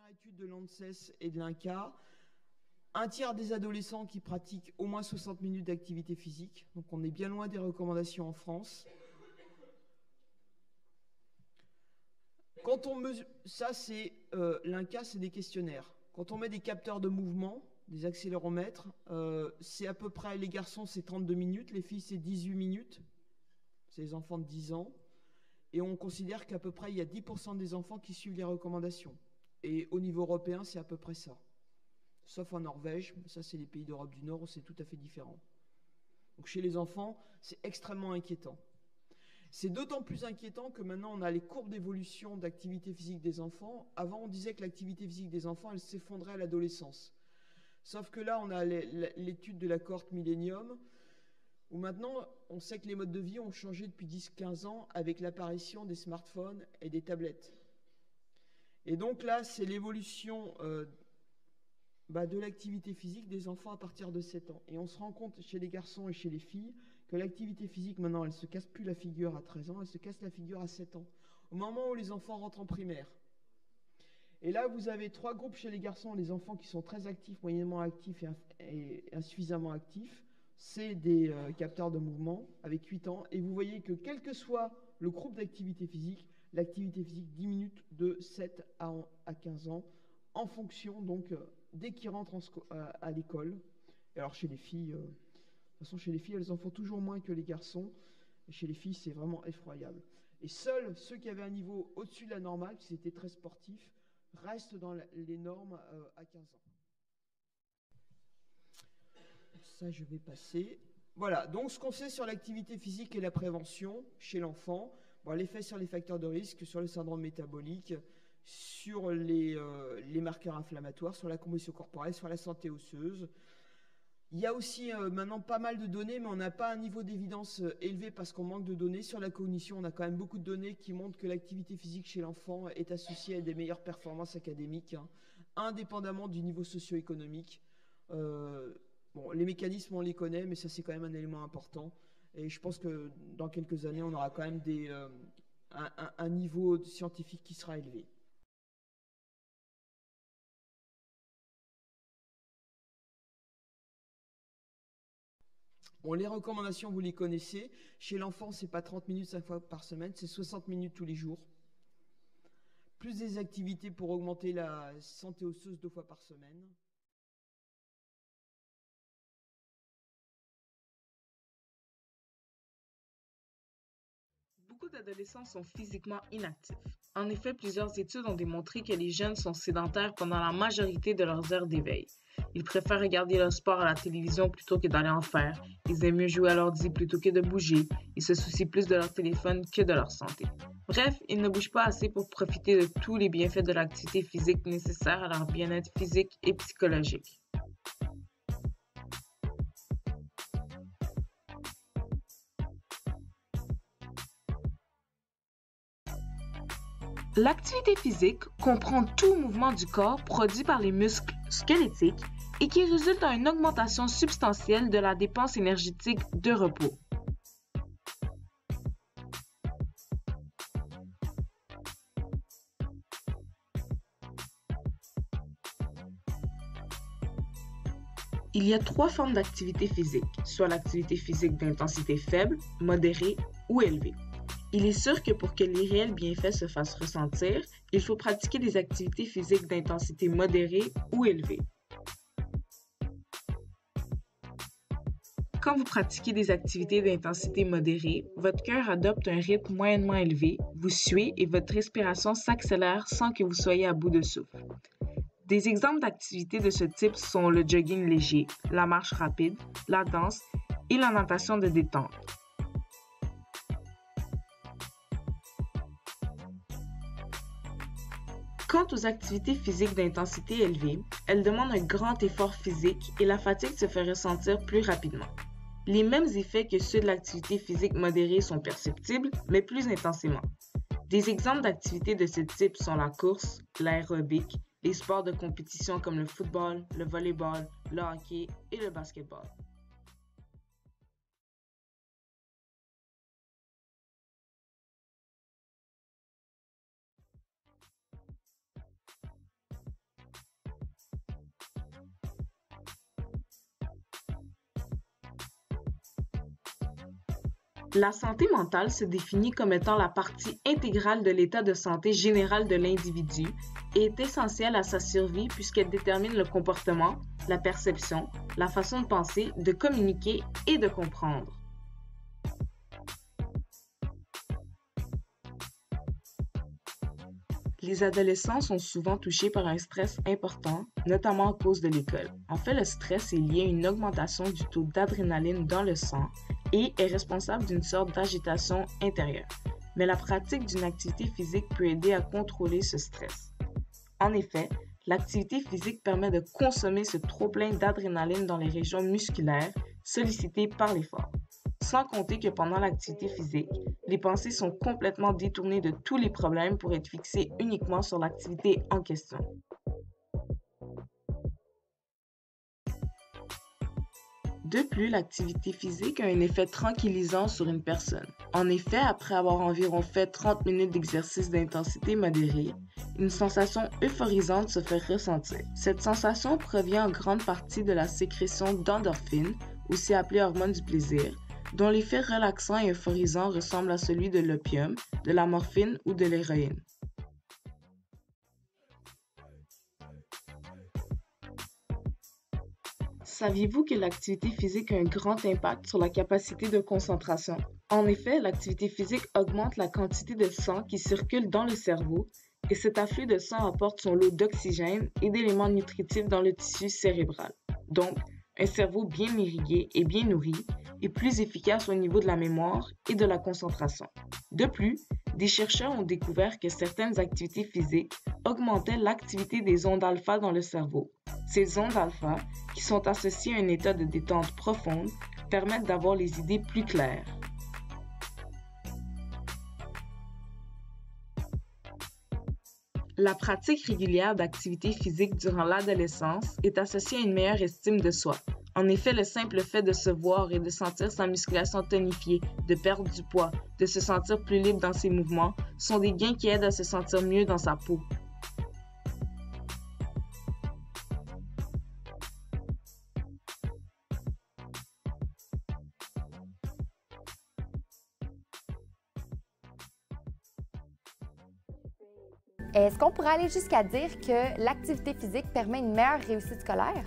étude de l'ANSES et de l'INCa, un tiers des adolescents qui pratiquent au moins 60 minutes d'activité physique. Donc on est bien loin des recommandations en France. Quand on mesure, ça c'est l'INCa, c'est des questionnaires. Quand on met des capteurs de mouvement, des accéléromètres, c'est à peu près, les garçons c'est 32 minutes, les filles c'est 18 minutes, c'est les enfants de 10 ans. Et on considère qu'à peu près il y a 10% des enfants qui suivent les recommandations. Et au niveau européen, c'est à peu près ça. Sauf en Norvège, ça c'est les pays d'Europe du Nord où c'est tout à fait différent. Donc chez les enfants, c'est extrêmement inquiétant. C'est d'autant plus inquiétant que maintenant on a les courbes d'évolution d'activité physique des enfants. Avant on disait que l'activité physique des enfants elle s'effondrait à l'adolescence. Sauf que là on a l'étude de la cohorte Millennium où maintenant on sait que les modes de vie ont changé depuis 10-15 ans avec l'apparition des smartphones et des tablettes. Et donc là c'est l'évolution de l'activité physique des enfants à partir de 7 ans. Et on se rend compte chez les garçons et chez les filles que l'activité physique, maintenant, elle ne se casse plus la figure à 13 ans, elle se casse la figure à 7 ans, au moment où les enfants rentrent en primaire. Et là, vous avez 3 groupes chez les garçons, les enfants qui sont très actifs, moyennement actifs et insuffisamment actifs. C'est des capteurs de mouvement avec 8 ans. Et vous voyez que quel que soit le groupe d'activité physique, l'activité physique diminue de 7 à 15 ans en fonction, donc, dès qu'ils rentrent à l'école. Et alors chez les filles, de toute façon chez les filles, elles en font toujours moins que les garçons. Et chez les filles, c'est vraiment effroyable. Et seuls ceux qui avaient un niveau au-dessus de la normale, qui étaient très sportifs, restent dans les normes à 15 ans. Ça, je vais passer. Voilà, donc ce qu'on sait sur l'activité physique et la prévention chez l'enfant, l'effet sur les facteurs de risque, sur le syndrome métabolique, sur les marqueurs inflammatoires, sur la composition corporelle, sur la santé osseuse. Il y a aussi maintenant pas mal de données, mais on n'a pas un niveau d'évidence élevé parce qu'on manque de données. Sur la cognition, on a quand même beaucoup de données qui montrent que l'activité physique chez l'enfant est associée à des meilleures performances académiques, indépendamment du niveau socio-économique. Les mécanismes, on les connaît, mais ça, c'est quand même un élément important. Et je pense que dans quelques années, on aura quand même un niveau scientifique qui sera élevé. Bon, les recommandations, vous les connaissez. Chez l'enfant, c'est pas 30 minutes 5 fois par semaine, c'est 60 minutes tous les jours. Plus des activités pour augmenter la santé osseuse 2 fois par semaine. Beaucoup d'adolescents sont physiquement inactifs. En effet, plusieurs études ont démontré que les jeunes sont sédentaires pendant la majorité de leurs heures d'éveil. Ils préfèrent regarder leur sport à la télévision plutôt que d'aller en faire. Ils aiment mieux jouer à l'ordi plutôt que de bouger. Ils se soucient plus de leur téléphone que de leur santé. Bref, ils ne bougent pas assez pour profiter de tous les bienfaits de l'activité physique nécessaires à leur bien-être physique et psychologique. L'activité physique comprend tout mouvement du corps produit par les muscles squelettiques et qui résulte à une augmentation substantielle de la dépense énergétique de repos. Il y a 3 formes d'activité physique, soit l'activité physique d'intensité faible, modérée ou élevée. Il est sûr que pour que les réels bienfaits se fassent ressentir, il faut pratiquer des activités physiques d'intensité modérée ou élevée. Quand vous pratiquez des activités d'intensité modérée, votre cœur adopte un rythme moyennement élevé, vous suez et votre respiration s'accélère sans que vous soyez à bout de souffle. Des exemples d'activités de ce type sont le jogging léger, la marche rapide, la danse et la natation de détente. Quant aux activités physiques d'intensité élevée, elles demandent un grand effort physique et la fatigue se fait ressentir plus rapidement. Les mêmes effets que ceux de l'activité physique modérée sont perceptibles, mais plus intensément. Des exemples d'activités de ce type sont la course, l'aérobic, les sports de compétition comme le football, le volleyball, le hockey et le basketball. La santé mentale se définit comme étant la partie intégrale de l'état de santé général de l'individu et est essentielle à sa survie puisqu'elle détermine le comportement, la perception, la façon de penser, de communiquer et de comprendre. Les adolescents sont souvent touchés par un stress important, notamment à cause de l'école. En fait, le stress est lié à une augmentation du taux d'adrénaline dans le sang et est responsable d'une sorte d'agitation intérieure. Mais la pratique d'une activité physique peut aider à contrôler ce stress. En effet, l'activité physique permet de consommer ce trop-plein d'adrénaline dans les régions musculaires sollicitées par l'effort. Sans compter que pendant l'activité physique, les pensées sont complètement détournées de tous les problèmes pour être fixées uniquement sur l'activité en question. De plus, l'activité physique a un effet tranquillisant sur une personne. En effet, après avoir environ fait 30 minutes d'exercice d'intensité modérée, une sensation euphorisante se fait ressentir. Cette sensation provient en grande partie de la sécrétion d'endorphines, aussi appelée hormone du plaisir, dont l'effet relaxant et euphorisant ressemble à celui de l'opium, de la morphine ou de l'héroïne. Saviez-vous que l'activité physique a un grand impact sur la capacité de concentration? En effet, l'activité physique augmente la quantité de sang qui circule dans le cerveau et cet afflux de sang apporte son lot d'oxygène et d'éléments nutritifs dans le tissu cérébral. Donc, un cerveau bien irrigué et bien nourri est plus efficace au niveau de la mémoire et de la concentration. De plus, des chercheurs ont découvert que certaines activités physiques augmentaient l'activité des ondes alpha dans le cerveau. Ces ondes alpha, qui sont associées à un état de détente profonde, permettent d'avoir les idées plus claires. La pratique régulière d'activités physiques durant l'adolescence est associée à une meilleure estime de soi. En effet, le simple fait de se voir et de sentir sa musculation tonifiée, de perdre du poids, de se sentir plus libre dans ses mouvements, sont des gains qui aident à se sentir mieux dans sa peau. Est-ce qu'on pourrait aller jusqu'à dire que l'activité physique permet une meilleure réussite scolaire?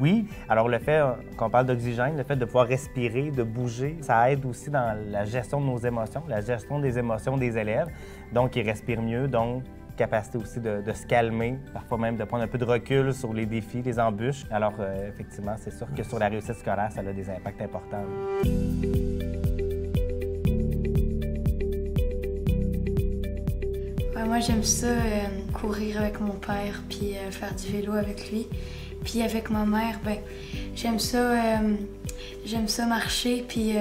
Oui. Alors, le fait qu'on parle d'oxygène, le fait de pouvoir respirer, de bouger, ça aide aussi dans la gestion de nos émotions, la gestion des émotions des élèves. Donc, ils respirent mieux, donc capacité aussi de se calmer, parfois même de prendre un peu de recul sur les défis, les embûches. Alors, effectivement, c'est sûr que sur la réussite scolaire, ça a des impacts importants. Moi, j'aime ça, courir avec mon père, puis faire du vélo avec lui. Puis avec ma mère, j'aime ça marcher, puis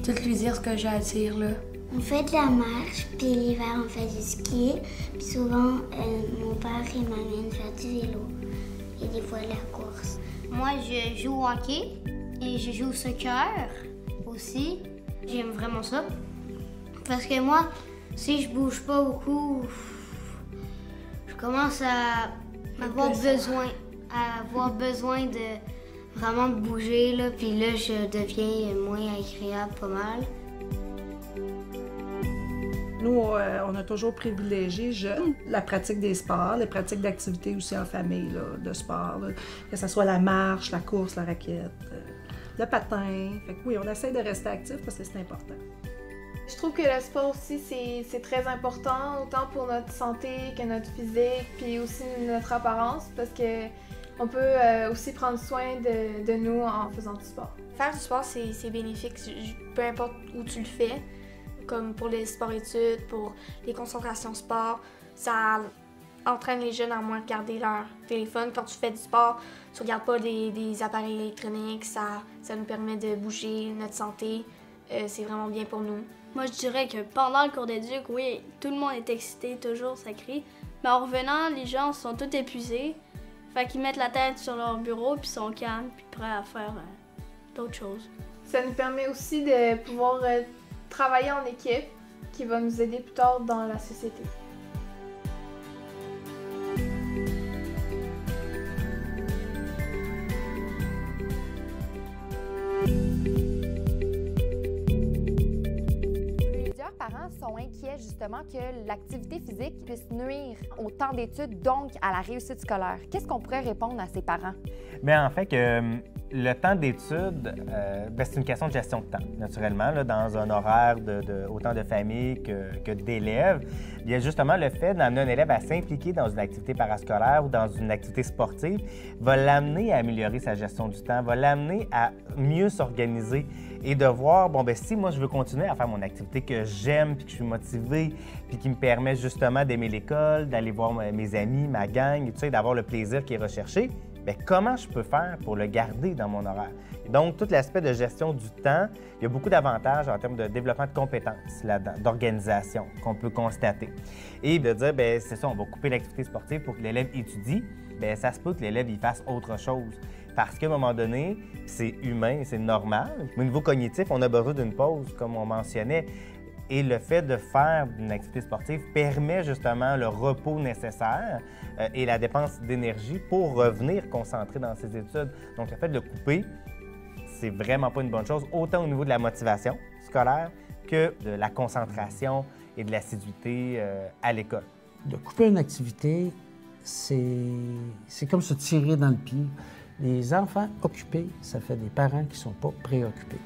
tout lui dire ce que j'ai à dire, là. On fait de la marche, puis l'hiver, on fait du ski. Puis souvent, mon père, il m'amène faire du vélo et des fois de la course. Moi, je joue au hockey et je joue au soccer aussi. J'aime vraiment ça. Parce que moi, si je bouge pas beaucoup, je commence à avoir besoin de vraiment bouger, là, puis là, je deviens moins agréable pas mal. Nous, on a toujours privilégié jeunes la pratique des sports, les pratiques d'activités aussi en famille, là, de sport, là, que ce soit la marche, la course, la raquette, le patin. Fait que oui, on essaie de rester actif parce que c'est important. Je trouve que le sport aussi, c'est très important, autant pour notre santé que notre physique, puis aussi notre apparence, parce que on peut aussi prendre soin de nous en faisant du sport. Faire du sport, c'est bénéfique, peu importe où tu le fais, comme pour les sports-études, pour les concentrations sport. Ça entraîne les jeunes à moins regarder leur téléphone. Quand tu fais du sport, tu ne regardes pas des appareils électroniques, ça nous permet de bouger, notre santé. C'est vraiment bien pour nous. Moi, je dirais que pendant le cours d'éduc, oui, tout le monde est excité, toujours, ça crie. Mais en revenant, les gens sont tous épuisés. Fait qu'ils mettent la tête sur leur bureau, puis sont calmes, puis prêts à faire d'autres choses. Ça nous permet aussi de pouvoir travailler en équipe, qui va nous aider plus tard dans la société. sont inquiets justement que l'activité physique puisse nuire au temps d'études, donc à la réussite scolaire. Qu'est-ce qu'on pourrait répondre à ces parents? Bien, en fait, le temps d'études, c'est une question de gestion de temps, naturellement, là, dans un horaire autant de famille que d'élèves. Il y a justement le fait d'amener un élève à s'impliquer dans une activité parascolaire ou dans une activité sportive va l'amener à améliorer sa gestion du temps, va l'amener à mieux s'organiser et de voir, bon, bien, si moi, je veux continuer à faire mon activité que j'aime, puis que je suis motivé, puis qui me permet justement d'aimer l'école, d'aller voir mes amis, ma gang, et tout ça, et d'avoir le plaisir qui est recherché, bien, comment je peux faire pour le garder dans mon horaire? Donc, tout l'aspect de gestion du temps, il y a beaucoup d'avantages en termes de développement de compétences là-dedans, d'organisation qu'on peut constater. Et de dire, bien, c'est ça, on va couper l'activité sportive pour que l'élève étudie, bien, ça se peut que l'élève il fasse autre chose. Parce qu'à un moment donné, c'est humain, c'est normal. Mais au niveau cognitif, on a besoin d'une pause, comme on mentionnait. Et le fait de faire une activité sportive permet justement le repos nécessaire et la dépense d'énergie pour revenir concentré dans ses études. Donc, le fait de le couper, c'est vraiment pas une bonne chose, autant au niveau de la motivation scolaire que de la concentration et de l'assiduité à l'école. De couper une activité, c'est comme se tirer dans le pied. Les enfants occupés, ça fait des parents qui ne sont pas préoccupés.